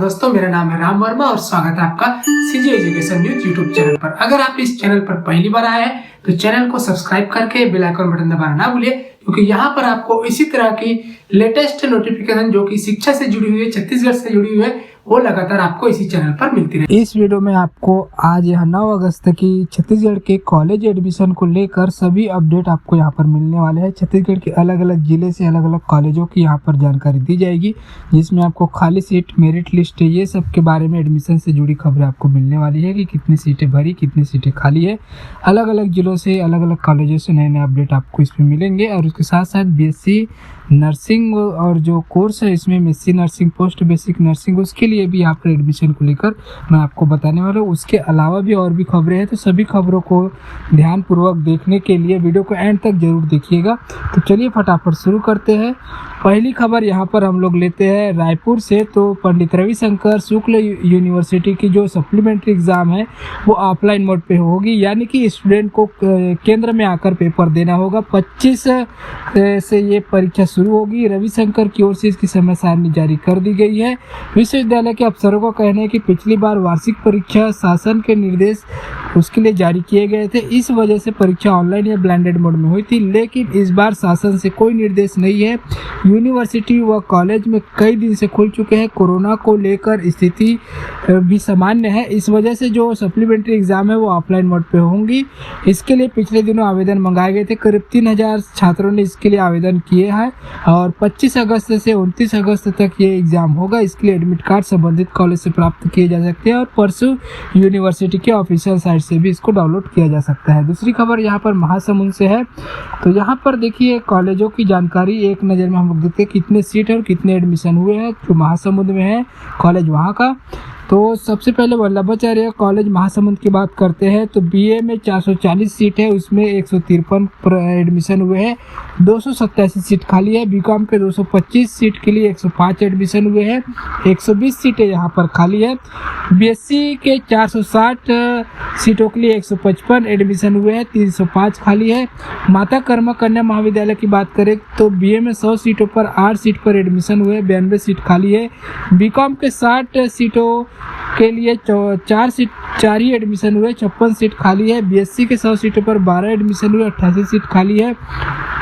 दोस्तों, मेरा नाम है राम वर्मा और स्वागत है आपका CG education news YouTube channel पर। अगर आप इस चैनल पर पहली बार आए हैं तो चैनल को सब्सक्राइब करके बेल आइकन बटन दबाना ना भूलिए, क्योंकि यहाँ पर आपको इसी तरह की लेटेस्ट नोटिफिकेशन जो कि शिक्षा से जुड़ी हुई है, छत्तीसगढ़ से जुड़ी हुई है, वो लगातार आपको इसी चैनल पर मिलती रहे। इस वीडियो में आपको आज यह 9 अगस्त की छत्तीसगढ़ के कॉलेज एडमिशन को लेकर सभी अपडेट आपको यहाँ पर मिलने वाले हैं। छत्तीसगढ़ के अलग अलग जिले से अलग अलग कॉलेजों की यहाँ पर जानकारी दी जाएगी, जिसमें आपको खाली सीट, मेरिट लिस्ट, ये सब के बारे में एडमिशन से जुड़ी खबरें आपको मिलने वाली है कि कितनी सीटें भरी, कितनी सीटें खाली है। अलग अलग जिलों से, अलग अलग कॉलेजों से नए नए अपडेट आपको इसमें मिलेंगे। और उसके साथ साथ बीएससी नर्सिंग और जो कोर्स है इसमें MSc nursing, post basic nursing, उसके लिए भी यहाँ पर एडमिशन को लेकर मैं आपको बताने वाला हूँ। उसके अलावा भी और भी खबरें हैं, तो सभी खबरों को ध्यानपूर्वक देखने के लिए वीडियो को एंड तक जरूर देखिएगा। तो चलिए फटाफट शुरू करते हैं। पहली खबर यहाँ पर हम लोग लेते हैं रायपुर से। तो पंडित रविशंकर शुक्ल यूनिवर्सिटी की जो सप्लीमेंट्री एग्ज़ाम है वो ऑफलाइन मोड पे होगी, यानी कि स्टूडेंट को केंद्र में आकर पेपर देना होगा। 25 से ये परीक्षा शुरू होगी। रविशंकर की ओर से इसकी समय सारणी जारी कर दी गई है। विश्वविद्यालय के अफसरों का कहना है कि पिछली बार वार्षिक परीक्षा शासन के निर्देश उसके लिए जारी किए गए थे, इस वजह से परीक्षा ऑनलाइन या ब्लेंडेड मोड में हुई थी। लेकिन इस बार शासन से कोई निर्देश नहीं है। यूनिवर्सिटी व कॉलेज में कई दिन से खुल चुके हैं। कोरोना को लेकर स्थिति भी सामान्य है, इस वजह से जो सप्लीमेंट्री एग्ज़ाम है वो ऑफलाइन मोड पे होंगी। इसके लिए पिछले दिनों आवेदन मंगाए गए थे। करीब 3000 छात्रों ने इसके लिए आवेदन किए हैं और 25 अगस्त से 29 अगस्त तक ये एग्ज़ाम होगा। इसके लिए एडमिट कार्ड संबंधित कॉलेज से प्राप्त किए जा सकते हैं और परसों यूनिवर्सिटी के ऑफिशियल साइट से भी इसको डाउनलोड किया जा सकता है। दूसरी खबर यहाँ पर महासमुंद से है। तो यहाँ पर देखिए कॉलेजों की जानकारी एक नज़र में हम लोग देखते हैं कितने सीट है और कितने एडमिशन हुए हैं। जो महासमुंद में है कॉलेज वहाँ का, तो सबसे पहले वल्लभाचार्य कॉलेज महासमुंद की बात करते हैं। तो बीए में 440 सीट है, उसमें 153 एडमिशन हुए हैं। 287 सीट खाली है। बीकॉम के 225 सीट के लिए 105 एडमिशन हुए हैं। 120 सीटें यहाँ पर खाली है। बीएससी के 460 सीटों के लिए 155 एडमिशन हुए हैं। 305 खाली है। माता कर्मा कन्या महाविद्यालय की बात करें तो बीए में 100 सीटों पर 8 सीट पर एडमिशन हुए, 92 सीट खाली है। बीकॉम के 60 सीटों के लिए 4 ही एडमिशन हुए, 56 सीट खाली है। बीएससी के 100 सीटों पर 12 एडमिशन हुए, 88 सीट खाली है।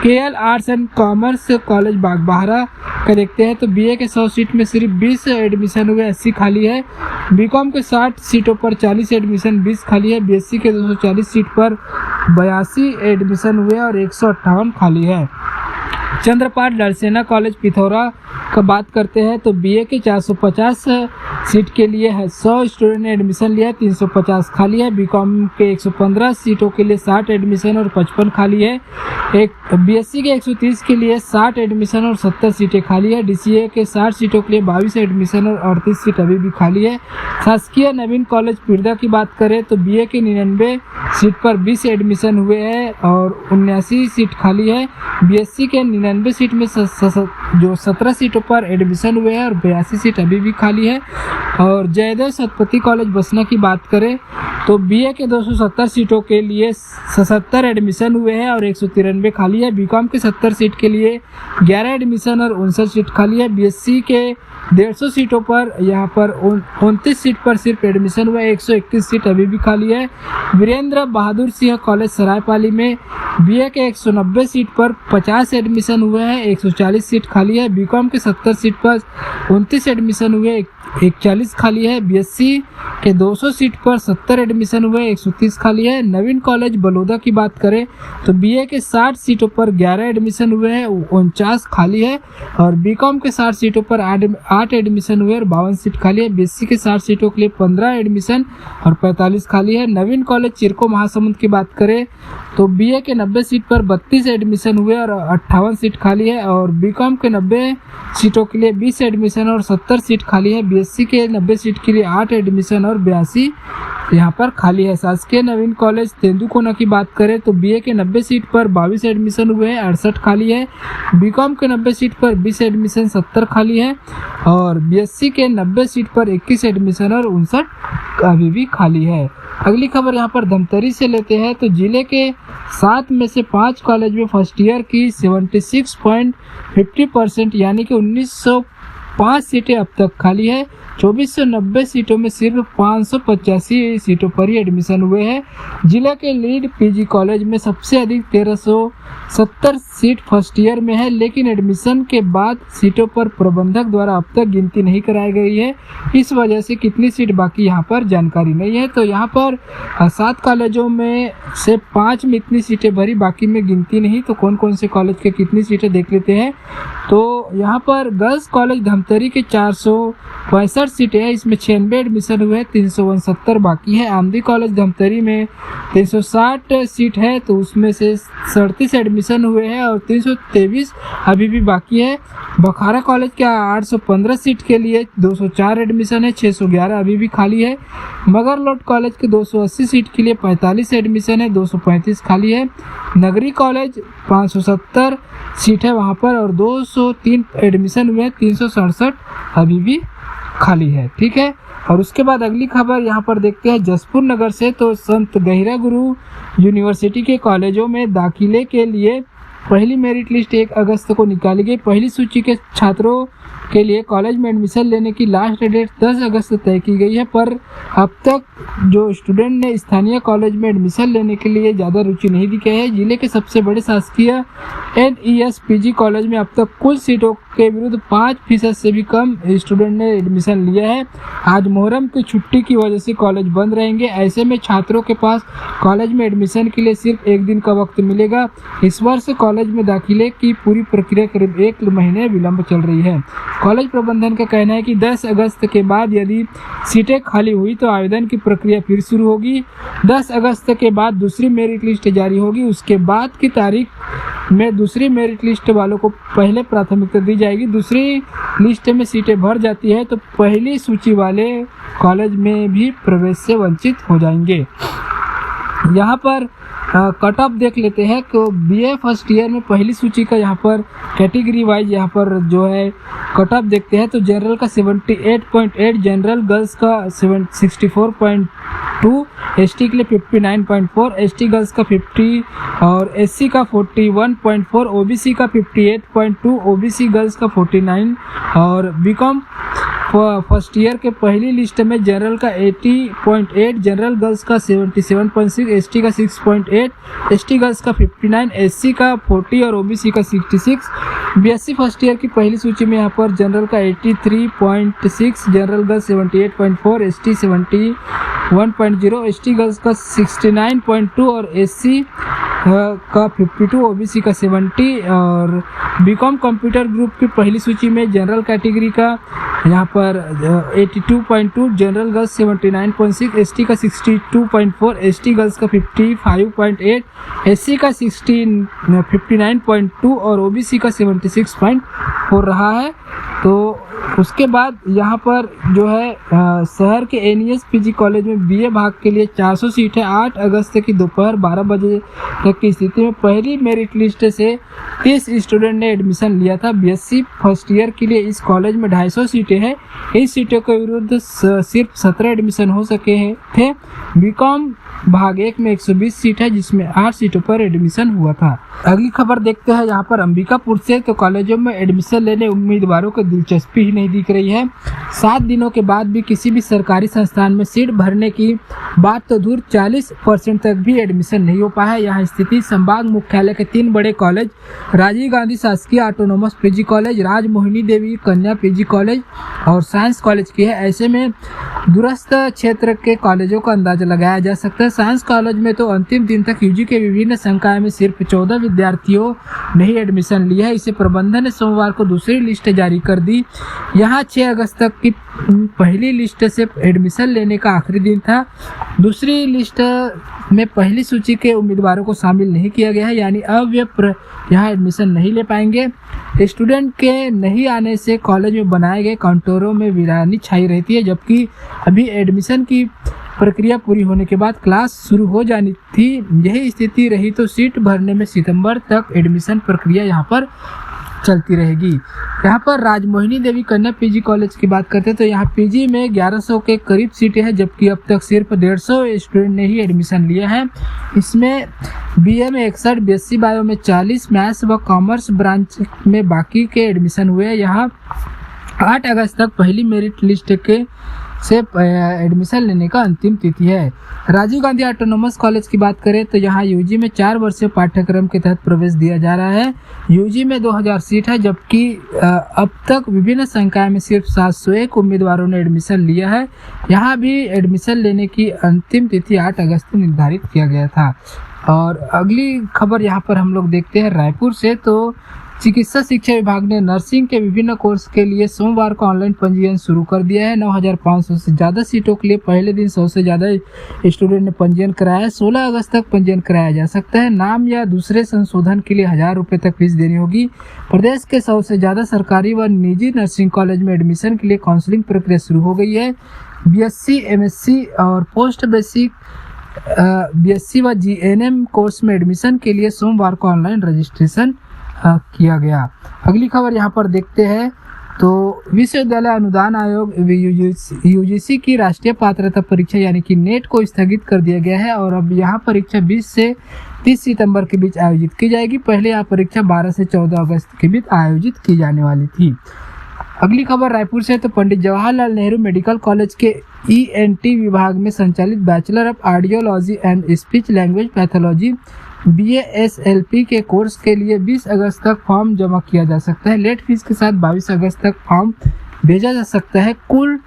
KL arts and commerce college Bagbahara का देखते हैं तो बीए के 100 सीट में सिर्फ 20 एडमिशन हुए, 80 खाली है। बीकॉम के 60 सीटों पर 40 एडमिशन, 20 खाली है। बीएससी के 240 सीट पर 82 एडमिशन हुए और 158 खाली है। चंद्रपाल नरसेना कॉलेज पिथौरा का बात करते हैं तो बीए के 450 सीट के लिए है 100 स्टूडेंट ने एडमिशन लिया, 350 खाली है। बीकॉम के 115 सीटों के लिए 60 एडमिशन और 55 खाली है। एक बीएससी के 130 के लिए 60 एडमिशन और 70 सीटें खाली है। डीसीए के 60 सीटों के लिए 22 एडमिशन और 38 सीट अभी भी खाली है। शासकीय नवीन कॉलेज पिरदा की बात करें तो बीए के 99 सीट पर 20 एडमिशन हुए हैं और 79 सीट खाली है। बीएससी के 99 सीट में जो 17 सीटों पर एडमिशन हुए हैं और 82 सीट अभी भी खाली है। और जयदेव सतपथी कॉलेज बसना की बात करें तो बीए के 270 सीटों के लिए 77 एडमिशन हुए हैं और 193 खाली है। बीकॉम के 70 सीट के लिए 11 एडमिशन और 59 सीट खाली है। बीएससी के 150 सीटों पर यहाँ पर 29 सीट पर सिर्फ एडमिशन हुआ है, 131 सीट अभी भी खाली है। वीरेंद्र बहादुर सिंह कॉलेज सरायपाली में बीए के 190 सीट पर 50 एडमिशन हुए हैं, 140 सीट खाली है। बीकॉम के 70 सीट पर 29 एडमिशन हुए, 41 खाली है। बीएससी के 200 सीट पर 70 एडमिशन हुए, 130 खाली है। नवीन कॉलेज बलौदा की बात करें तो बीए के 60 सीटों पर 11 एडमिशन हुए हैं, 49 खाली है। और बीकॉम के 60 सीटों पर 8 एडमिशन हुए और 52 सीट खाली है। बीएससी के 60 सीटों के लिए 15 एडमिशन और 45 खाली है। नवीन कॉलेज चिरको महासमुंद की बात करें तो बीए के 90 सीट पर 32 एडमिशन हुए और 58 सीट खाली है। और बीकॉम के 90 सीटों के लिए 20 एडमिशन और 70 सीट खाली है। बीएससी के 90 सीट के लिए 8 एडमिशन और 82 यहाँ पर खाली है। शासकीय नवीन कॉलेज तेंदुकोना की बात करें तो बीए के 90 सीट पर 22 एडमिशन हुए हैं, 68 खाली है। बीकॉम के 90 सीट पर 20 एडमिशन, 70 खाली है। और बीएससी के 90 सीट पर 21 एडमिशन और 59 अभी भी खाली है। अगली खबर यहाँ पर धमतरी से लेते हैं तो जिले के 7 में से 5 कॉलेज में फर्स्ट ईयर की 76.50% यानी कि 1905 सीटें अब तक खाली है। 2490 सीटों में सिर्फ 585 सीटों पर ही एडमिशन हुए हैं। जिला के लीड पीजी कॉलेज में सबसे अधिक 1370 सीट फर्स्ट ईयर में है, लेकिन एडमिशन के बाद सीटों पर प्रबंधक द्वारा अब तक गिनती नहीं कराई गई है। इस वजह से कितनी सीट बाकी यहाँ पर जानकारी नहीं है। तो यहाँ पर 7 कॉलेजों में से 5 में इतनी सीटें भरी, बाकी में गिनती नहीं। तो कौन कौन से कॉलेज के कितनी सीटें देख लेते हैं। तो यहाँ पर गर्ल्स कॉलेज धमतरी के 465 सीटें हैं, इसमें 96 एडमिशन हुए हैं, 369 बाकी है। आमदी कॉलेज धमतरी में 360 सीट है, तो उसमें से 37 एडमिशन हुए हैं और 323 अभी भी बाकी है। बखारा कॉलेज के 815 सीट के लिए 204 एडमिशन है, 611 अभी भी खाली है। मगरलोड कॉलेज के 280 सीट के लिए 45 एडमिशन है, 235 खाली है। नगरी कॉलेज 570 सीट है वहाँ पर और 203 एडमिशन हुए हैं, 367 अभी भी खाली है। ठीक है, और उसके बाद अगली खबर यहाँ पर देखते हैं जसपुर नगर से। तो संत गहिरा गुरु यूनिवर्सिटी के कॉलेजों में दाखिले के लिए पहली मेरिट लिस्ट 1 अगस्त को निकाली गई। पहली सूची के छात्रों के लिए कॉलेज में एडमिशन लेने की लास्ट डेट 10 अगस्त तय की गई है, पर अब तक जो स्टूडेंट ने स्थानीय कॉलेज में एडमिशन लेने के लिए ज़्यादा रुचि नहीं दिखाई है। जिले के सबसे बड़े शासकीय NES PG कॉलेज में अब तक कुल सीटों के विरुद्ध 5% से भी कम स्टूडेंट ने एडमिशन लिया है। आज मुहर्रम की छुट्टी की वजह से कॉलेज बंद रहेंगे। ऐसे में छात्रों के पास कॉलेज में एडमिशन के लिए सिर्फ 1 दिन का वक्त मिलेगा। इस वर्ष कॉलेज में दाखिले की पूरी प्रक्रिया करीब 1 महीने विलंब चल रही है। कॉलेज प्रबंधन का कहना है कि 10 अगस्त के बाद यदि सीटें खाली हुई तो आवेदन की प्रक्रिया फिर शुरू होगी। 10 अगस्त के बाद दूसरी मेरिट लिस्ट जारी होगी। उसके बाद की तारीख में दूसरी मेरिट लिस्ट वालों को पहले प्राथमिकता दी जाएगी। दूसरी लिस्ट में सीटें भर जाती है तो पहली सूची वाले कॉलेज में भी प्रवेश से वंचित हो जाएंगे। यहाँ पर कट ऑफ देख लेते हैं कि BA फर्स्ट ईयर में पहली सूची का यहाँ पर कैटेगरी वाइज यहाँ पर जो है कट ऑफ देखते हैं। तो जनरल का 78.8, जनरल गर्ल्स का 64.2, ST के लिए 59.4, ST गर्ल्स का 50 और SC का 41.4, OBC का 58.2, OBC गर्ल्स का 49 और BCom फर्स्ट ईयर के पहली लिस्ट में जनरल का 80.8, जनरल गर्ल्स का 77.6, ST का 6.8, ST गर्ल्स का 59, SC का 40 और OBC का 66। BSc फर्स्ट ईयर की पहली सूची में यहाँ पर जनरल का 83.6, general girls 78.4, ST 71.0, ST girls का 69.2 और SC का 52, OBC का 70 और BCom कंप्यूटर ग्रुप की पहली सूची में जनरल कैटेगरी का यहाँ पर 82.2, जनरल गर्ल्स 79.6, ST का 62.4, ST गर्ल्स का 55.8, SC का 59.2 और OBC का 76.4 रहा है। तो उसके बाद यहाँ पर जो है शहर के NES PG कॉलेज में BA भाग के लिए 400 सीट है। 8 अगस्त की दोपहर 12 बजे तक की स्थिति में पहली मेरिट लिस्ट से 30 स्टूडेंट ने एडमिशन लिया था। BSc फर्स्ट ईयर के लिए इस कॉलेज में 250 सीटें हैं। इस सीटों के विरुद्ध सिर्फ 17 एडमिशन हो सके थे। BCom भाग 1 में 120 सीट है, जिसमें 8 सीटों पर एडमिशन हुआ था। अगली खबर देखते हैं यहाँ पर अंबिकापुर से। तो कॉलेजों में एडमिशन लेने उम्मीदवारों को दिलचस्पी ही नहीं दिख रही है। 7 दिनों के बाद भी किसी भी सरकारी संस्थान में सीट भरने की बात तो दूर 40% तक भी एडमिशन नहीं हो पाया। यहाँ स्थिति संभाग मुख्यालय के 3 बड़े कॉलेज राजीव गांधी शासकीय ऑटोनोमस PG कॉलेज, राजमोहिनी देवी कन्या PG कॉलेज और साइंस कॉलेज की है। ऐसे में दूरस्थ क्षेत्र के कॉलेजों का अंदाजा लगाया जा सकता है। साइंस कॉलेज में तो अंतिम दिन तक UG के विभिन्न संकाय में सिर्फ 14 विद्यार्थियों ने ही एडमिशन लिया है। इसे प्रबंधन ने सोमवार को दूसरी लिस्ट जारी कर दी। यहाँ 6 अगस्त तक की पहली लिस्ट से एडमिशन लेने का आखिरी दिन था। दूसरी लिस्ट में पहली सूची के उम्मीदवारों को शामिल नहीं किया गया है, यानी अब वे यहाँ एडमिशन नहीं ले पाएंगे। स्टूडेंट के नहीं आने से कॉलेज में बनाए गए काउंटरों में वीरानी छाई रहती है, जबकि अभी एडमिशन की प्रक्रिया पूरी होने के बाद क्लास शुरू हो जानी थी। यही स्थिति रही तो सीट भरने में सितंबर तक एडमिशन प्रक्रिया यहाँ पर चलती रहेगी। यहाँ पर राजमोहिनी देवी कन्या PG कॉलेज की बात करते हैं तो यहाँ PG में 1100 के करीब सीटें हैं, जबकि अब तक सिर्फ 150 स्टूडेंट ने ही एडमिशन लिया है। इसमें BA में 61, BSc बायो में 40, मैथ्स व कॉमर्स ब्रांच में बाकी के एडमिशन हुए हैं। यहाँ 8 अगस्त तक पहली मेरिट लिस्ट के से एडमिशन लेने का अंतिम तिथि है। राजीव गांधी ऑटोनोमस कॉलेज की बात करें तो यहाँ यूजी में 4 वर्षीय पाठ्यक्रम के तहत प्रवेश दिया जा रहा है। यूजी में 2000 सीट है, जबकि अब तक विभिन्न संकाय में सिर्फ 701 उम्मीदवारों ने एडमिशन लिया है। यहाँ भी एडमिशन लेने की अंतिम तिथि 8 अगस्त निर्धारित किया गया था। और अगली खबर यहाँ पर हम लोग देखते हैं रायपुर से। तो चिकित्सा शिक्षा विभाग ने नर्सिंग के विभिन्न कोर्स के लिए सोमवार को ऑनलाइन पंजीयन शुरू कर दिया है। 9,500 से ज़्यादा सीटों के लिए पहले दिन 100 से ज़्यादा स्टूडेंट ने पंजीयन कराया है। 16 अगस्त तक पंजीयन कराया जा सकता है। नाम या दूसरे संशोधन के लिए 1,000 रुपये तक फीस देनी होगी। प्रदेश के 100 से ज़्यादा सरकारी व निजी नर्सिंग कॉलेज में एडमिशन के लिए काउंसलिंग प्रक्रिया शुरू हो गई है। BSc, MSc और पोस्ट बेसिक BSc व GNM कोर्स में एडमिशन के लिए सोमवार को ऑनलाइन रजिस्ट्रेशन किया गया। अगली खबर यहाँ पर देखते हैं तो विश्वविद्यालय अनुदान आयोग UGC की राष्ट्रीय पात्रता परीक्षा यानी कि नेट को स्थगित कर दिया गया है और अब यहाँ परीक्षा 20 से 30 सितंबर के बीच आयोजित की जाएगी। पहले यह परीक्षा 12 से 14 अगस्त के बीच आयोजित की जाने वाली थी। अगली खबर रायपुर से। तो पंडित जवाहरलाल नेहरू मेडिकल कॉलेज के ENT विभाग में संचालित bachelor of audiology and speech language pathology BASLP के कोर्स के लिए 20 अगस्त तक फॉर्म जमा किया जा सकता है। लेट फीस के साथ 22 अगस्त तक फॉर्म भेजा जा सकता है। कुल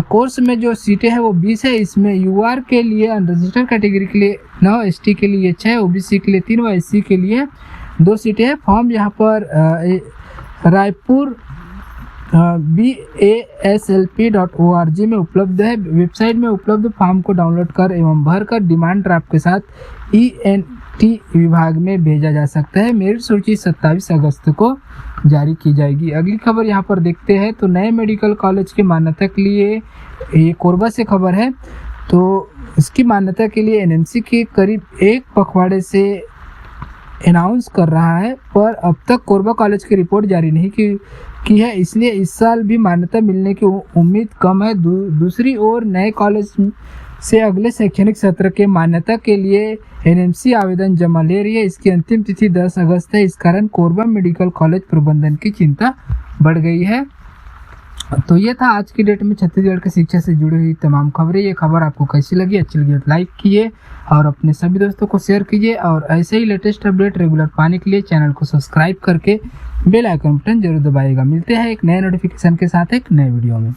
कोर्स में जो सीटें हैं वो 20 है। इसमें UR के लिए अनरजिस्टर्ड कैटेगरी के लिए 9, ST के लिए 6, OBC के लिए 3 व SC के लिए 2 सीटें हैं। फॉर्म यहाँ पर रायपुर BASLP.org में उपलब्ध है। वेबसाइट में उपलब्ध फॉर्म को डाउनलोड कर एवं भर कर डिमांड ड्राफ्ट के साथ ENT विभाग में भेजा जा सकता है। मेरिट सूची 27 अगस्त को जारी की जाएगी। अगली खबर यहाँ पर देखते हैं तो नए मेडिकल कॉलेज की मान्यता के लिए, ये कोरबा से खबर है, तो इसकी मान्यता के लिए NMC के करीब 1 पखवाड़े से अनाउंस कर रहा है, पर अब तक कोरबा कॉलेज की रिपोर्ट जारी नहीं की है, इसलिए इस साल भी मान्यता मिलने की उम्मीद कम है। दूसरी ओर नए कॉलेज से अगले शैक्षणिक सत्र के मान्यता के लिए NMC आवेदन जमा ले रही है। इसकी अंतिम तिथि 10 अगस्त है। इस कारण कोरबा मेडिकल कॉलेज प्रबंधन की चिंता बढ़ गई है। तो ये था आज की डेट में छत्तीसगढ़ की शिक्षा से जुड़ी हुई तमाम खबरें। ये खबर आपको कैसी लगी, अच्छी लगी तो लाइक कीजिए और अपने सभी दोस्तों को शेयर कीजिए और ऐसे ही लेटेस्ट अपडेट रेगुलर पाने के लिए चैनल को सब्सक्राइब करके बेल आइकन बटन जरूर दबाइएगा। मिलते हैं एक नए नोटिफिकेशन के साथ एक नए वीडियो में।